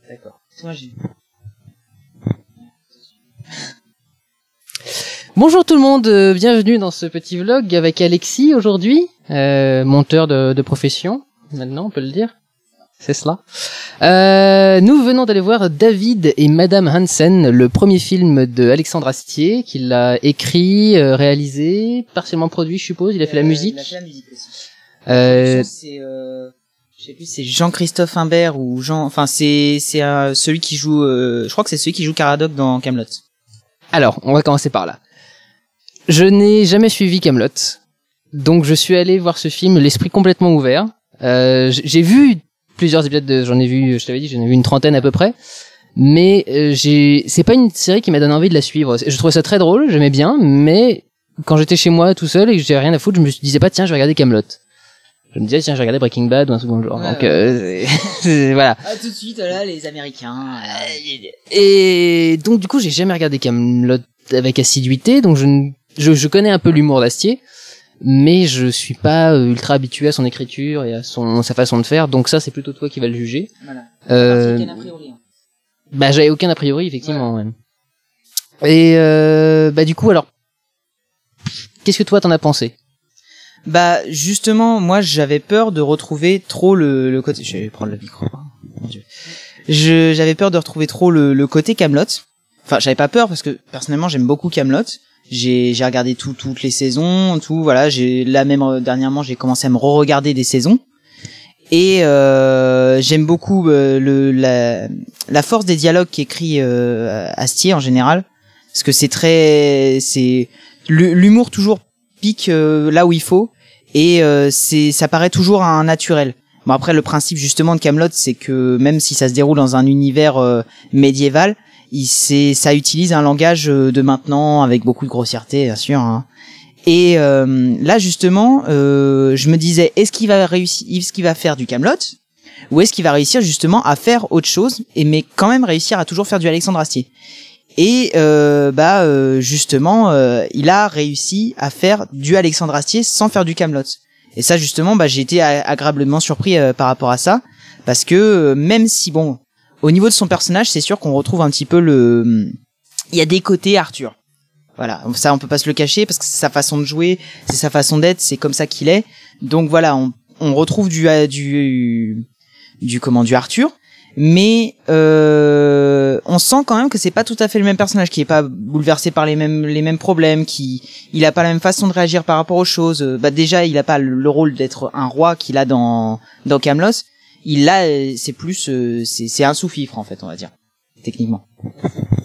D'accord. Moi, j'ai... Bonjour tout le monde, bienvenue dans ce petit vlog avec Alexis aujourd'hui, monteur de profession, maintenant on peut le dire, c'est cela. Nous venons d'aller voir David et Madame Hansen, le premier film de Alexandre Astier, qu'il a écrit, réalisé, partiellement produit je suppose, il a fait la musique. Il a fait la musique aussi. C'est, je sais plus, c'est Jean-Christophe Imbert ou Jean, enfin c'est celui qui joue, je crois que c'est celui qui joue Caradoc dans Kaamelott. Alors, on va commencer par là. Je n'ai jamais suivi Kaamelott, donc je suis allé voir ce film l'esprit complètement ouvert. J'ai vu plusieurs épisodes, j'en ai vu, je t'avais dit, j'en ai vu une trentaine à peu près, mais c'est pas une série qui m'a donné envie de la suivre. Je trouvais ça très drôle, j'aimais bien, mais quand j'étais chez moi tout seul et que j'avais rien à foutre, je me disais pas tiens, je vais regarder Kaamelott. Je me disais tiens, je vais regarder Breaking Bad ou un second genre. Ouais, donc voilà. Ah, tout de suite là, les Américains. Et donc du coup, j'ai jamais regardé Kaamelott avec assiduité, donc je connais un peu l'humour d'Astier, mais je suis pas ultra habitué à son écriture et à sa façon de faire, donc ça c'est plutôt toi qui vas le juger. Voilà. Bah j'avais aucun a priori effectivement. Ouais. Et bah du coup alors, qu'est-ce que toi t'en as pensé? Bah justement, moi j'avais peur de retrouver trop le côté. Je vais prendre le micro. Mon Dieu. J'avais peur de retrouver trop le côté Kaamelott. Enfin, j'avais pas peur parce que personnellement j'aime beaucoup Kaamelott. J'ai regardé toutes les saisons, tout voilà. Dernièrement j'ai commencé à me re-regarder des saisons et j'aime beaucoup la force des dialogues qu'écrit Astier en général, parce que c'est l'humour toujours pique là où il faut et ça paraît toujours un naturel. Bon après le principe justement de Kaamelott c'est que même si ça se déroule dans un univers médiéval, ça utilise un langage de maintenant avec beaucoup de grossièreté bien sûr hein. Et là justement je me disais est-ce qu'il va faire du Kaamelott ou est-ce qu'il va réussir justement à faire autre chose mais quand même réussir à toujours faire du Alexandre Astier. Et justement il a réussi à faire du Alexandre Astier sans faire du Kaamelott. Et ça justement j'ai été agréablement surpris par rapport à ça, parce que même si bon au niveau de son personnage, c'est sûr qu'on retrouve un petit peu il y a des côtés Arthur. Voilà, ça on peut pas se le cacher parce que c'est sa façon de jouer, c'est sa façon d'être, c'est comme ça qu'il est. Donc voilà, on retrouve du Arthur, mais on sent quand même que c'est pas tout à fait le même personnage, qui est pas bouleversé par les mêmes problèmes, il a pas la même façon de réagir par rapport aux choses. Déjà, il a pas le rôle d'être un roi qu'il a dans Kaamelott. C'est plus c'est un sous-fifre en fait, on va dire techniquement.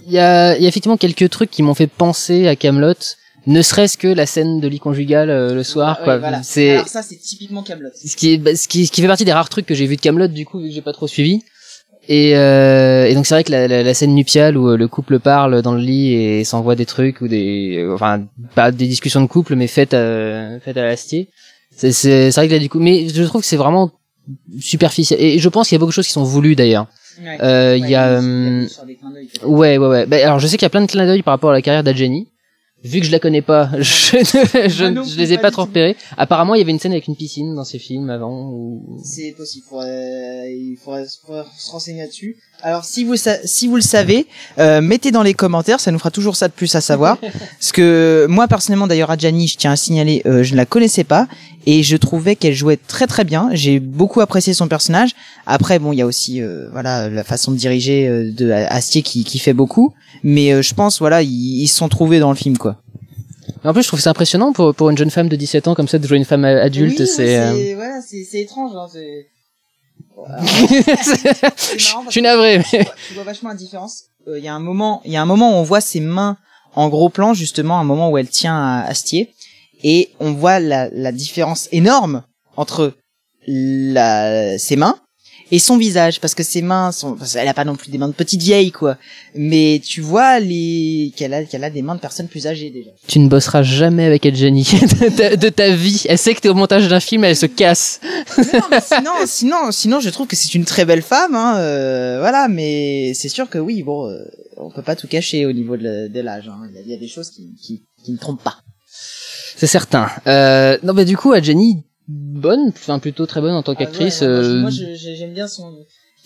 Il y a effectivement quelques trucs qui m'ont fait penser à Kaamelott, ne serait-ce que la scène de lit conjugal le soir quoi. Ouais, voilà. Alors ça c'est typiquement Kaamelott. Ce qui fait partie des rares trucs que j'ai vu de Kaamelott du coup vu que j'ai pas trop suivi. Et donc c'est vrai que la scène nuptiale où le couple parle dans le lit et s'envoie des trucs ou pas des discussions de couple mais faites à l'Astier. C'est vrai que là du coup, mais je trouve que c'est vraiment superficiel et je pense qu'il y a beaucoup de choses qui sont voulues d'ailleurs. Il y a ouais. Bah, alors je sais qu'il y a plein de clins d'œil par rapport à la carrière d'Adjani. Vu que je la connais pas, je les ai pas trop repérés. Apparemment, il y avait une scène avec une piscine dans ces films avant. C'est possible. Il faudrait se renseigner là-dessus. Alors, si vous le savez, mettez dans les commentaires. Ça nous fera toujours ça de plus à savoir. Parce que moi, personnellement, d'ailleurs, Adjani, je tiens à signaler, je ne la connaissais pas et je trouvais qu'elle jouait très très bien. J'ai beaucoup apprécié son personnage. Après, bon, il y a aussi la façon de diriger de Astier qui fait beaucoup. Mais je pense ils se sont trouvés dans le film quoi. En plus, je trouve ça impressionnant pour une jeune femme de 17 ans comme ça de jouer une femme adulte. Oui, c'est étrange. Hein, voilà. Je suis navré. Mais... Tu vois vachement la différence. Il y a un moment où on voit ses mains en gros plan, justement, un moment où elle tient à Astier, et on voit la différence énorme entre ses mains et son visage, parce que ses mains elle a pas non plus des mains de petite vieille quoi, mais tu vois qu'elle a des mains de personnes plus âgées déjà. Tu ne bosseras jamais avec Adjani de ta vie. Elle sait que t'es au montage d'un film, elle se casse. Mais sinon je trouve que c'est une très belle femme hein, voilà, mais c'est sûr que oui bon on peut pas tout cacher au niveau de l'âge hein. Il y a des choses qui ne trompent pas. C'est certain. Non mais du coup Adjani plutôt très bonne en tant qu'actrice. Moi j'aime bien son.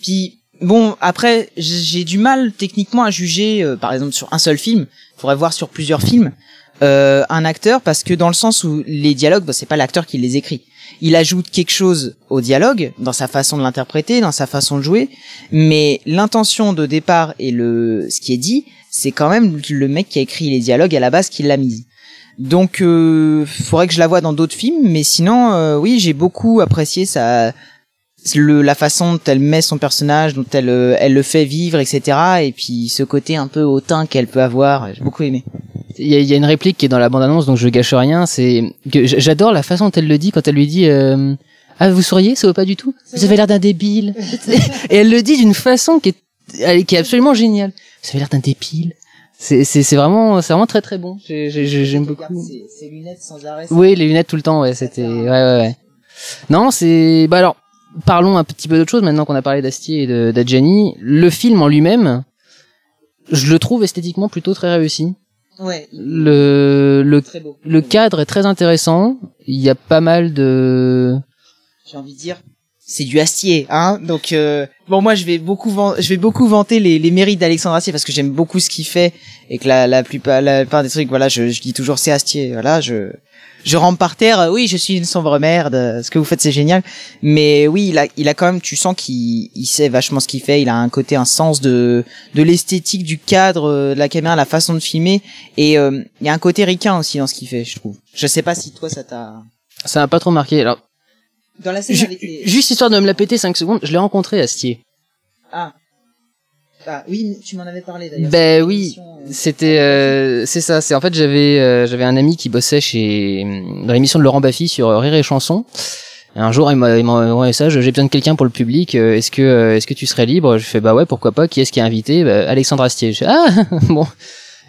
Puis bon, après, j'ai du mal techniquement à juger, par exemple sur un seul film. Faudrait voir sur plusieurs films un acteur, parce que dans le sens où les dialogues, bah, c'est pas l'acteur qui les écrit. Il ajoute quelque chose au dialogue, dans sa façon de l'interpréter, dans sa façon de jouer, mais l'intention de départ et ce qui est dit, c'est quand même le mec qui a écrit les dialogues à la base qui l'a mise. Donc, faudrait que je la voie dans d'autres films, mais sinon, oui, j'ai beaucoup apprécié la façon dont elle met son personnage, dont elle le fait vivre, etc. Et puis ce côté un peu hautain qu'elle peut avoir, j'ai beaucoup aimé. Il y a une réplique qui est dans la bande-annonce, donc je gâche rien, c'est que j'adore la façon dont elle le dit quand elle lui dit ah, vous souriez, ça va pas du tout, vous avez l'air d'un débile. Et elle le dit d'une façon qui est absolument géniale. Vous avez l'air d'un débile. C'est vraiment très très bon. J'aime beaucoup. Ces lunettes sans arrêt. Oui, les lunettes tout le temps, ouais, c'était ouais. Non, c'est bah alors parlons un petit peu d'autre chose maintenant qu'on a parlé d'Astier et d'Adjani. Le film en lui-même, je le trouve esthétiquement plutôt très réussi. Ouais. Le cadre est très intéressant. Il y a pas mal de... J'ai envie de dire, c'est du Astier, hein. Donc bon, moi je vais beaucoup vanter les mérites d'Alexandre Astier parce que j'aime beaucoup ce qu'il fait et que la plupart des trucs, voilà, je dis toujours c'est Astier. Voilà, je rampe par terre. Oui, je suis une sombre merde. Ce que vous faites, c'est génial. Mais oui, il a quand même, tu sens qu'il sait vachement ce qu'il fait. Il a un sens de l'esthétique, du cadre, de la caméra, la façon de filmer. Et il y a un côté ricain aussi dans ce qu'il fait, je trouve. Je sais pas si toi ça m'a pas trop marqué. Alors, dans la scène avec les... juste histoire de me la péter 5 secondes, je l'ai rencontré Astier. Ah oui, tu m'en avais parlé d'ailleurs. Ben oui, c'était c'est ça. C'est en fait j'avais un ami qui bossait dans l'émission de Laurent Baffy sur Rire et Chanson. Et un jour il m'a envoyé un message, j'ai besoin de quelqu'un pour le public. Est-ce que tu serais libre? Je fais bah ouais, pourquoi pas. Qui est-ce qui est invité? Bah, Alexandre Astier. Je fais ah bon.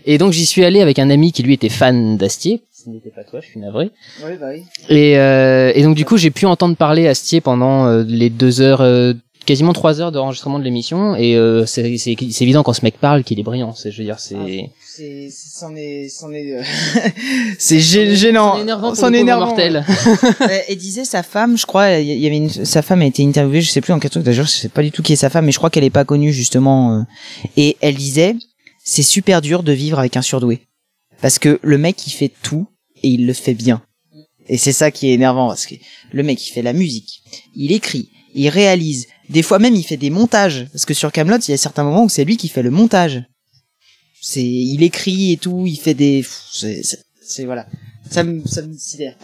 Et donc j'y suis allé avec un ami qui lui était fan d'Astier. Ce n'était pas toi, je suis navré. Oui, bah oui. Et donc du coup j'ai pu entendre parler Astier pendant les 2 heures. Quasiment 3 heures d'enregistrement de l'émission et c'est évident quand ce mec parle qu'il est brillant. Je veux dire, c'est gênant, c'en est énervant mortel. Et disait sa femme, je crois, il y avait sa femme a été interviewée, je sais plus en quel truc d'ailleurs, je sais pas du tout qui est sa femme, mais je crois qu'elle est pas connue justement. Et elle disait, c'est super dur de vivre avec un surdoué parce que le mec il fait tout et il le fait bien. Et c'est ça qui est énervant parce que le mec il fait la musique, il écrit, il réalise. Des fois même il fait des montages parce que sur Kaamelott il y a certains moments où c'est lui qui fait le montage. Il écrit et tout, il fait des c'est voilà. Ça me sidère.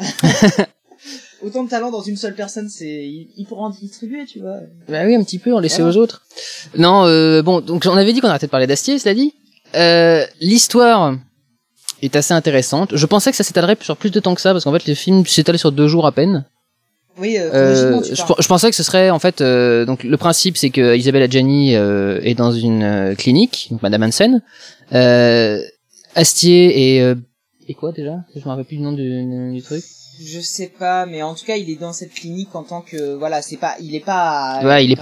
Autant de talent dans une seule personne, il pourra en distribuer, tu vois. Bah oui, un petit peu, on laissait aux autres. Non, bon, donc on avait dit qu'on arrêtait de parler d'Astier, cela dit. L'histoire est assez intéressante. Je pensais que ça s'étalerait sur plus de temps que ça parce qu'en fait le film s'étalait sur 2 jours à peine. Oui, je pensais que ce serait en fait donc le principe c'est que Isabelle Adjani est dans une clinique, donc Madame Hansen. Astier et quoi déjà? Je me rappelle plus du nom du truc. Je sais pas, mais en tout cas il est dans cette clinique en tant que voilà, il est pas voilà, il est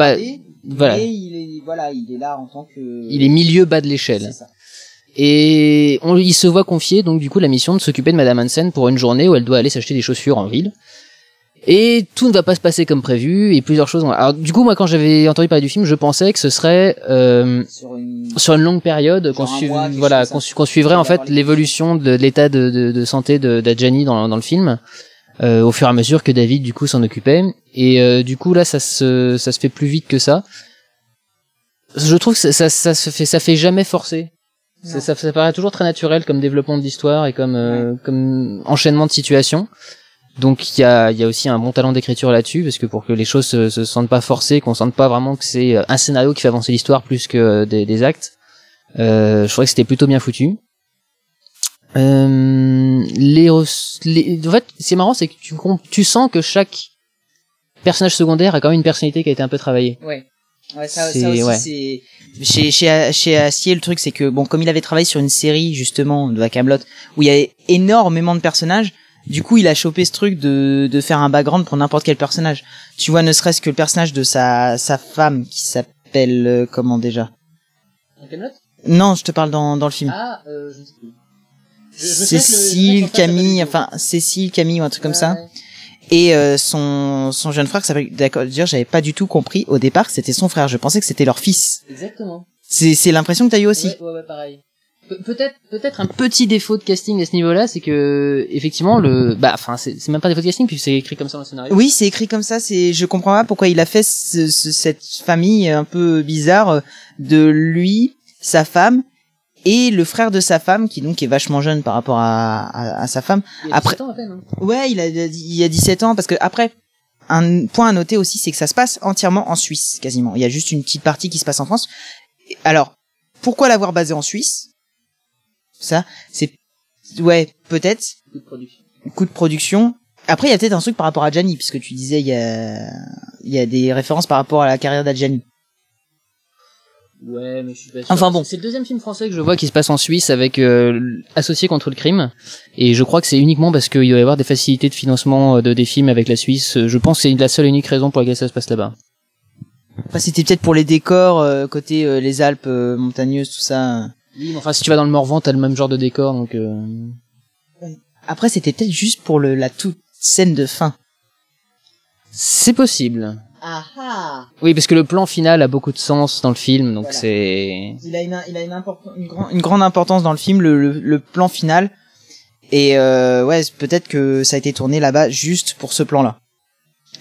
là en tant que il est milieu bas de l'échelle. C'est ça. Et il se voit confier donc du coup la mission de s'occuper de Madame Hansen pour une journée où elle doit aller s'acheter des chaussures en ville. Et tout ne va pas se passer comme prévu et plusieurs choses. Alors du coup moi quand j'avais entendu parler du film, je pensais que ce serait sur une longue période qu'on suivrait en fait l'évolution de l'état de santé d'Adjani dans le film au fur et à mesure que David du coup s'en occupait. Et du coup là ça se fait plus vite que ça. Je trouve que ça fait jamais forcé. Ça paraît toujours très naturel comme développement de l'histoire et comme enchaînement de situations. Donc il y a aussi un bon talent d'écriture là-dessus parce que pour que les choses se sentent pas forcées, qu'on sente pas vraiment que c'est un scénario qui fait avancer l'histoire plus que des actes. Je trouvais que c'était plutôt bien foutu. En fait, c'est marrant, c'est que tu sens que chaque personnage secondaire a quand même une personnalité qui a été un peu travaillée. Ouais, ça aussi c'est chez Astier le truc c'est que bon comme il avait travaillé sur une série justement de Kaamelott où il y avait énormément de personnages. Du coup, il a chopé ce truc de faire un background pour n'importe quel personnage. Tu vois, ne serait-ce que le personnage de sa femme qui s'appelle comment déjà? Non, je te parle dans le film. Ah, je ne sais plus. Cécile, Camille, enfin Cécile, Camille ou un truc comme ça. Et son jeune frère qui s'appelle, d'accord, dire, j'avais pas du tout compris au départ que c'était son frère. Je pensais que c'était leur fils. Exactement. C'est l'impression que t'as eu aussi. Ouais, pareil. Peut-être un petit défaut de casting à ce niveau-là, c'est que effectivement c'est même pas défaut de casting puisque c'est écrit comme ça dans le scénario. Oui, c'est écrit comme ça. Je comprends pas pourquoi il a fait cette famille un peu bizarre de lui, sa femme et le frère de sa femme qui donc est vachement jeune par rapport à sa femme. Il a 17 ans à peine. Hein. Ouais, il a 17 ans parce que après un point à noter aussi, c'est que ça se passe entièrement en Suisse quasiment. Il y a juste une petite partie qui se passe en France. Alors pourquoi l'avoir basé en Suisse? Ça, c'est, ouais, peut-être. Coup de production. Après, il y a peut-être un truc par rapport à Gianni, puisque tu disais, il y a des références par rapport à la carrière d'Adjani. Ouais, mais je suis pas sûr. Enfin bon. C'est le deuxième film français que je vois qui se passe en Suisse avec Associés contre le crime. Et je crois que c'est uniquement parce qu'il doit y avoir des facilités de financement des films avec la Suisse. Je pense que c'est la seule et unique raison pour laquelle ça se passe là-bas. Enfin, c'était peut-être pour les décors, côté les Alpes montagneuses, tout ça. Oui, mais enfin, si tu vas dans le Morvan, t'as le même genre de décor, donc. Après, c'était peut-être juste pour la toute scène de fin. C'est possible. Ah ah. Oui, parce que le plan final a beaucoup de sens dans le film, donc voilà. C'est. Il a une grande importance dans le film, le plan final. Et ouais, peut-être que ça a été tourné là-bas juste pour ce plan-là.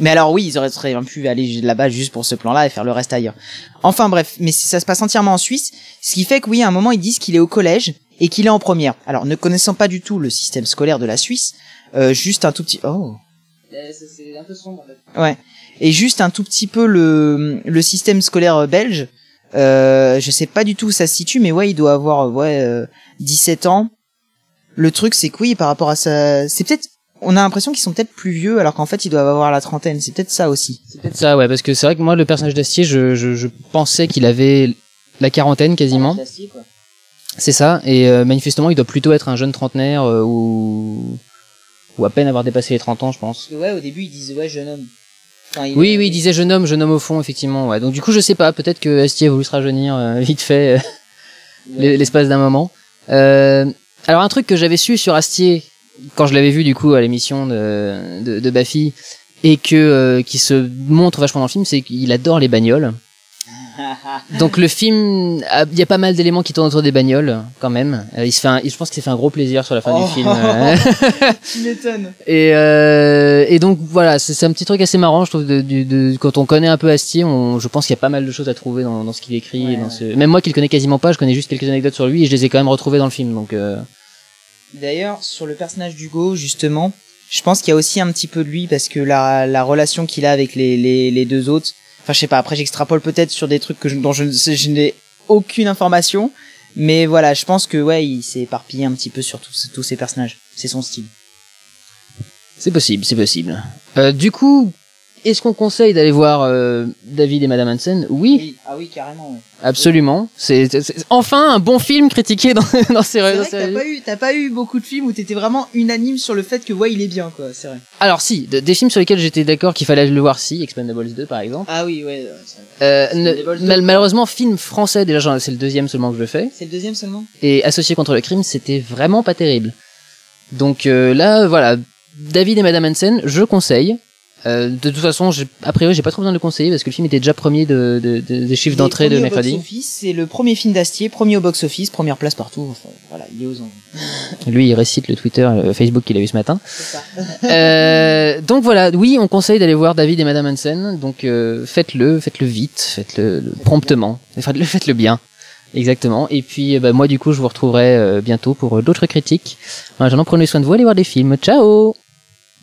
Mais alors oui, ils auraient très bien pu aller là-bas juste pour ce plan-là et faire le reste ailleurs. Enfin bref, mais ça se passe entièrement en Suisse, ce qui fait que oui, à un moment ils disent qu'il est au collège et qu'il est en première. Alors ne connaissant pas du tout le système scolaire de la Suisse, juste un tout petit... Oh. C'est un peu sombre en fait. Ouais. Et juste un tout petit peu le système scolaire belge. Je sais pas du tout où ça se situe, mais ouais, il doit avoir 17 ans. Le truc c'est que oui, par rapport à ça, c'est peut-être... On a l'impression qu'ils sont peut-être plus vieux alors qu'en fait ils doivent avoir la trentaine. C'est peut-être ça aussi. C'est peut-être ça, ouais, parce que c'est vrai que moi le personnage d'Astier, je pensais qu'il avait la quarantaine quasiment. D'Astier, quoi. C'est ça, et manifestement il doit plutôt être un jeune trentenaire ou à peine avoir dépassé les 30 ans, je pense. Parce que ouais, au début ils disent ouais jeune homme. Enfin, Oui, il disait jeune homme au fond, effectivement. Ouais. Donc du coup je sais pas, peut-être que Astier a voulu se rajeunir vite fait l'espace d'un moment. Alors un truc que j'avais su sur Astier quand je l'avais vu du coup à l'émission de Baffy et qui se montre vachement dans le film, c'est qu'il adore les bagnoles. Donc le film, il y a pas mal d'éléments qui tournent autour des bagnoles quand même. Je pense qu'il s'est fait un gros plaisir sur la fin du film. Tu m'étonnes. Et donc voilà, c'est un petit truc assez marrant, je trouve, quand on connaît un peu Astier, je pense qu'il y a pas mal de choses à trouver dans ce qu'il écrit. Ouais. Même moi qui le connais quasiment pas, je connais juste quelques anecdotes sur lui et je les ai quand même retrouvées dans le film. Donc D'ailleurs, sur le personnage d'Hugo, justement, je pense qu'il y a aussi un petit peu de lui parce que la relation qu'il a avec les deux autres. Enfin, je sais pas. Après, j'extrapole peut-être sur des trucs dont je n'ai aucune information, mais voilà, je pense que ouais, il s'est éparpillé un petit peu sur tous ces personnages. C'est son style. c'est possible. Du coup, est-ce qu'on conseille d'aller voir David et Madame Hansen? Oui. Ah oui, carrément. Ouais. Absolument. C'est enfin un bon film critiqué dans ces réseaux. C'est vrai que t'as pas eu beaucoup de films où t'étais vraiment unanime sur le fait que ouais, il est bien, quoi. C'est vrai. Alors si, des films sur lesquels j'étais d'accord qu'il fallait le voir, si, Expendables 2 par exemple. Ah oui, ouais. Malheureusement, film français, déjà c'est le deuxième seulement que je fais. C'est le deuxième seulement. Et Associé contre le crime, c'était vraiment pas terrible. Donc là, voilà, David et Madame Hansen, je conseille. De toute façon, a priori, j'ai pas trop besoin de le conseiller parce que le film était déjà premier des chiffres d'entrée de mercredi. C'est le premier film d'Astier, premier au box-office, première place partout. Enfin, voilà, il est aux anges. Lui, il récite le Twitter, le Facebook qu'il a eu ce matin. C'est ça. Donc voilà, oui, on conseille d'aller voir David et Madame Hansen. Donc faites-le vite, faites-le promptement, faites-le bien. Exactement. Et puis moi, du coup, je vous retrouverai bientôt pour d'autres critiques. En attendant, prenez soin de vous, allez voir des films. Ciao.